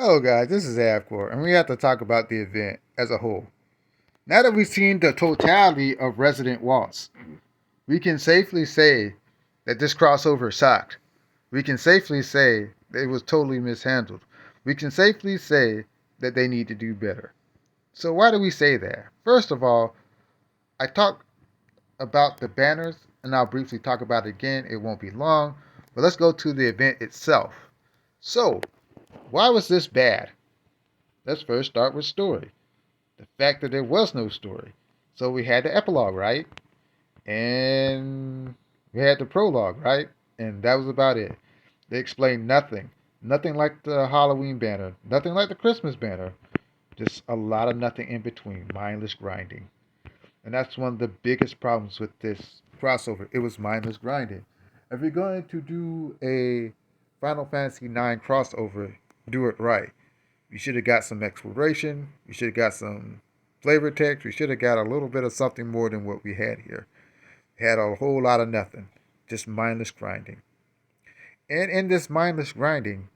Hello, guys. This is Avcoor, and we have to talk about the event as a whole. Now that we've seen the totality of Resident Waltz, we can safely say that this crossover sucked. We can safely say that it was totally mishandled. We can safely say that they need to do better. So, why do we say that? First of all, I talked about the banners, and I'll briefly talk about it again. It won't be long, but let's go to the event itself. So, why was this bad? Let's first start with story. The fact that there was no story. So we had the epilogue, right? And we had the prologue, right? And that was about it. They explained nothing. Nothing like the Halloween banner. Nothing like the Christmas banner. Just a lot of nothing in between. Mindless grinding. And that's one of the biggest problems with this crossover. It was mindless grinding. If you're going to do a Final Fantasy IX crossover, do it right. You should have got some exploration. You should have got some flavor text. We should have got a little bit of something more than what we had here. Had a whole lot of nothing. Just mindless grinding. And in this mindless grinding,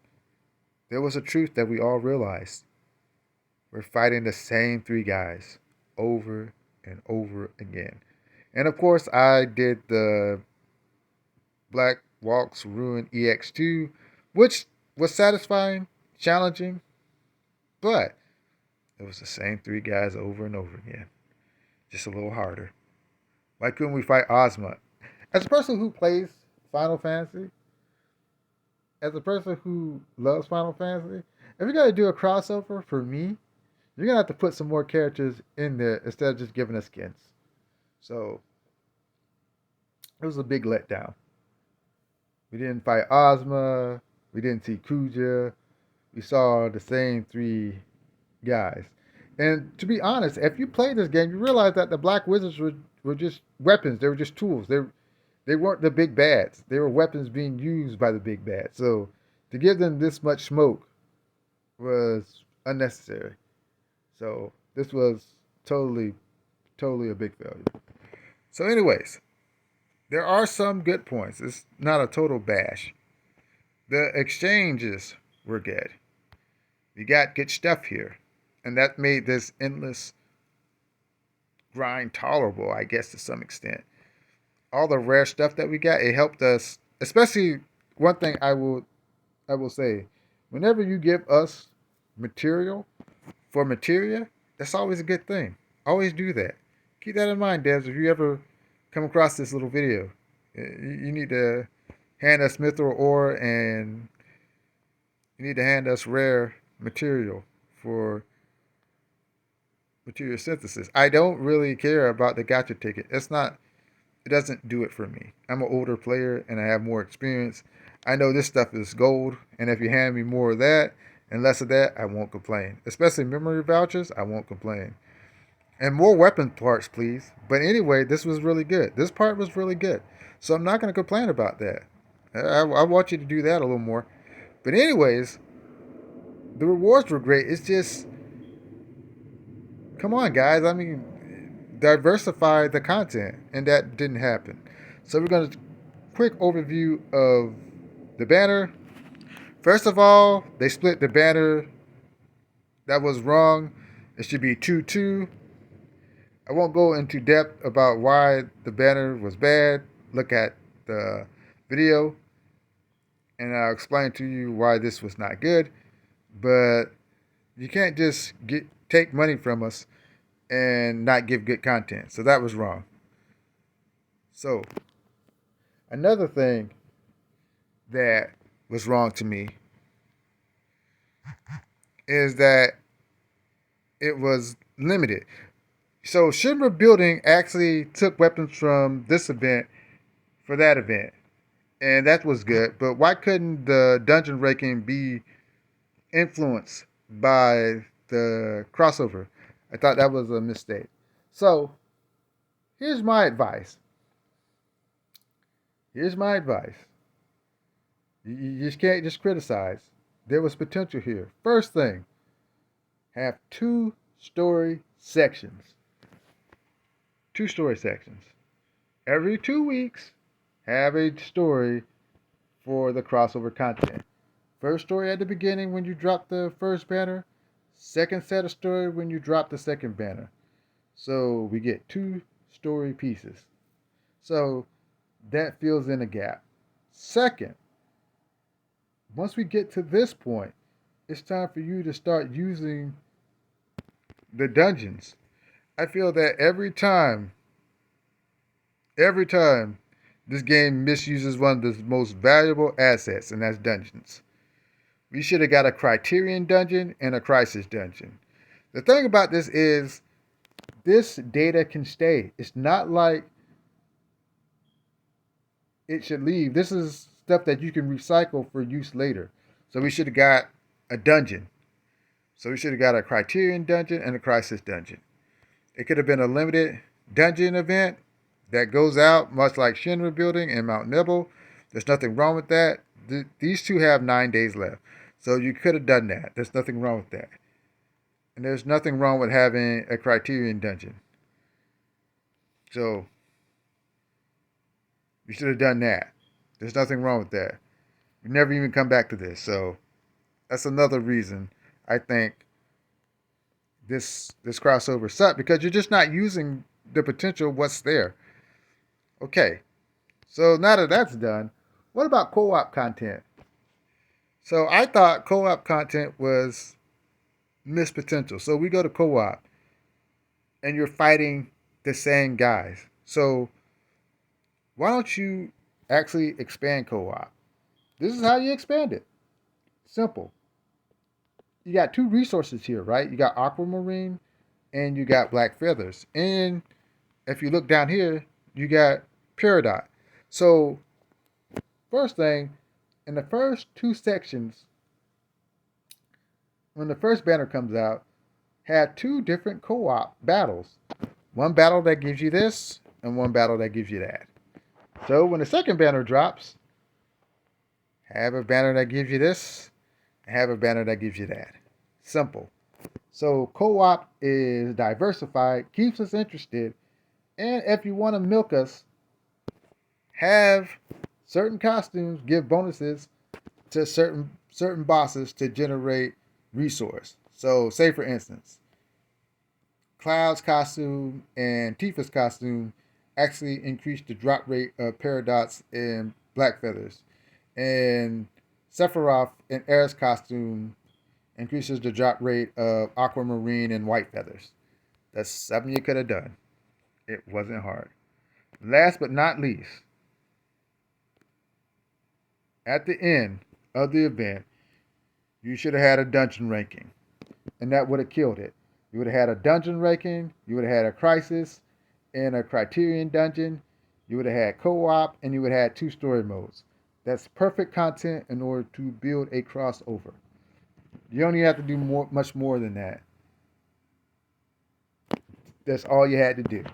there was a truth that we all realized. We're fighting the same three guys over and over again. And of course, I did the Black Walks Ruin EX2, which was satisfying, challenging, but it was the same three guys over and over again. Just a little harder. Why couldn't we fight Ozma? As a person who plays Final Fantasy, as a person who loves Final Fantasy, if you're gonna do a crossover for me, you're gonna have to put some more characters in there instead of just giving us skins. So it was a big letdown. We didn't fight Ozma. We didn't see Kuja. We saw the same three guys. And to be honest, if you play this game, you realize that the Black Wizards were just weapons. They were just tools. They weren't the big bads. They were weapons being used by the big bad. So to give them this much smoke was unnecessary. So this was totally, totally a big failure. So, anyways, there are some good points. It's not a total bash. The exchanges were good. We got good stuff here. And that made this endless grind tolerable, I guess, to some extent. All the rare stuff that we got, it helped us. Especially one thing I will say, whenever you give us material for materia, that's always a good thing. Always do that. Keep that in mind, devs. If you ever come across this little video, you need to hand us mithril ore and you need to hand us rare material for material synthesis. I don't really care about the gacha ticket. It doesn't do it for me. I'm an older player and I have more experience. I know this stuff is gold, and if you hand me more of that and less of that, I won't complain. Especially memory vouchers, I won't complain. And more weapon parts, please. But anyway, this was really good. This part was really good. So I'm not going to complain about that. I want you to do that a little more. But anyways, the rewards were great. It's just, come on, guys. I mean, diversify the content, and that didn't happen. So we're going to quick overview of the banner. First of all, they split the banner. That was wrong. It should be 2-2. I won't go into depth about why the banner was bad. Look at the video, and I'll explain to you why this was not good. But you can't just take money from us and not give good content. So that was wrong. So another thing that was wrong to me is that it was limited. So Shimmer Building actually took weapons from this event for that event, and that was good. But why couldn't the dungeon ranking be influenced by the crossover? I thought that was a mistake. So here's my advice. Here's my advice. You just can't just criticize. There was potential here. First thing, have two story sections. Two story sections. Every 2 weeks, have a story for the crossover content. First story at the beginning when you drop the first banner. Second set of story when you drop the second banner. So we get 2 story pieces. So that fills in a gap. Second, once we get to this point, it's time for you to start using the dungeons. I feel that every time this game misuses one of the most valuable assets, and that's dungeons. We should have got a Criterion dungeon and a Crisis dungeon. The thing about this is this data can stay. It's not like it should leave. This is stuff that you can recycle for use later. So we should have got a dungeon. So we should have got a Criterion dungeon and a Crisis dungeon. It could have been a limited dungeon event that goes out, much like Shinra Building and Mount Nibble. There's nothing wrong with that. These two have 9 days left. So you could have done that. There's nothing wrong with that. And there's nothing wrong with having a Criterion dungeon. So you should have done that. There's nothing wrong with that. We never even come back to this. So that's another reason I think this crossover sucked, because you're just not using the potential of what's there. Okay. So now that that's done, what about co-op content? So I thought co-op content was missed potential. So we go to co-op and you're fighting the same guys. So why don't you actually expand co-op? This is how you expand it. Simple. You got 2 resources here, right? You got aquamarine and you got black feathers. And if you look down here, you got peridot. So first thing, in the first 2 sections, when the first banner comes out, have 2 different co-op battles. One battle that gives you this, and one battle that gives you that. So when the second banner drops, have a banner that gives you this, and have a banner that gives you that. Simple. So co-op is diversified, keeps us interested, and if you want to milk us, have certain costumes give bonuses to certain bosses to generate resource. So say for instance, Cloud's costume and Tifa's costume actually increase the drop rate of Paradox and Black Feathers. And Sephiroth and Aerith's costume increases the drop rate of Aquamarine and White Feathers. That's something you could have done. It wasn't hard. Last but not least, at the end of the event, you should have had a dungeon ranking. And that would have killed it. You would have had a dungeon ranking, you would have had a crisis and a criterion dungeon, you would have had co-op, and you would have had 2 story modes. That's perfect content in order to build a crossover. You don't even have to do much more than that. That's all you had to do.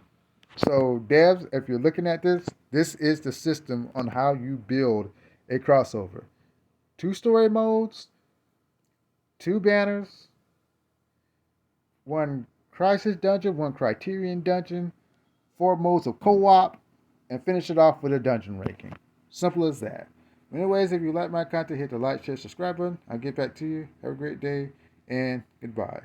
So devs, if you're looking at this, this is the system on how you build a crossover. 2 story modes, 2 banners, 1 crisis dungeon, 1 criterion dungeon, 4 modes of co-op, and finish it off with a dungeon ranking. Simple as that. Anyways, if you like my content, hit the like, share, subscribe button. I'll get back to you. Have a great day, and goodbye.